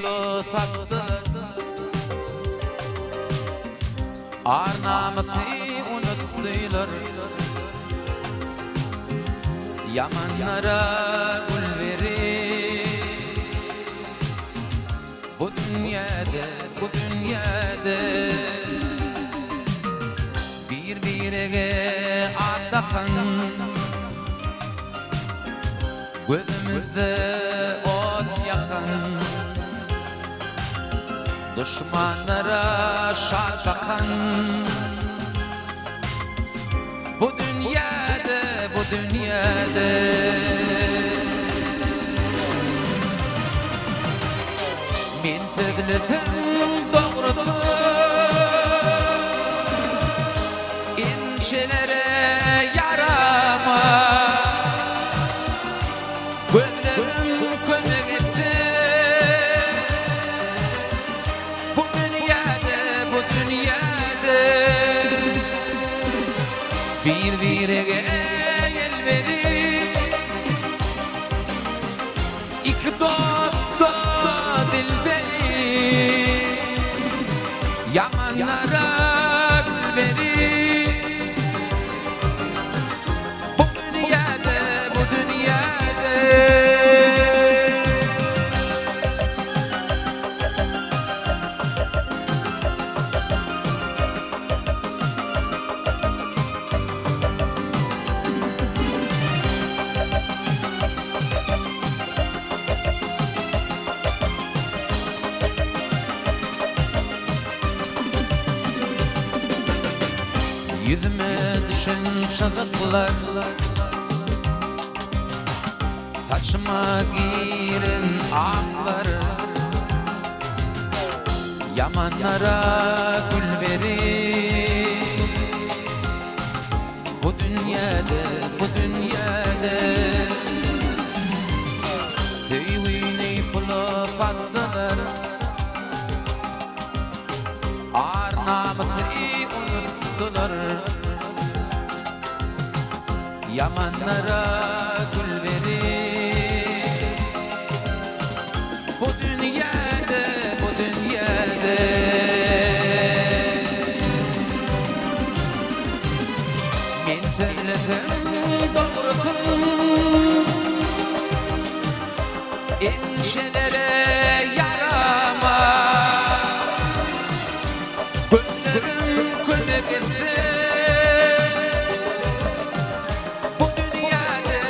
pulu sattı Ar namazı unuttular Yamanlara gül verir Bu dünyada Bir-birine adakan Gözümüzde ot yakan Düşmanlara şaşakan Bu dünyada Men tezletim doğrudur İnşelere yarama Gözlerim kömek etti Bu dünyada Bir-birine el verir İki dost dilberi Yamanlara gül verir Bu dünyada Yüzüme düşen şadıklar Saçıma giren ağlar Yamanlara gül verir Bu dünyada Düğüne pulu fattılar Ar namazı unuttular Yamanlara gül verir Bu dünyada Men söyledim doğrusun İnşelere yarama Gönlüm kömek etti Bu dünyada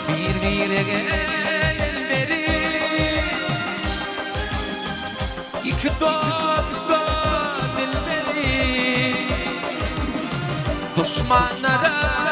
Bir-birine el verir İki dost dilberi Düşmanlara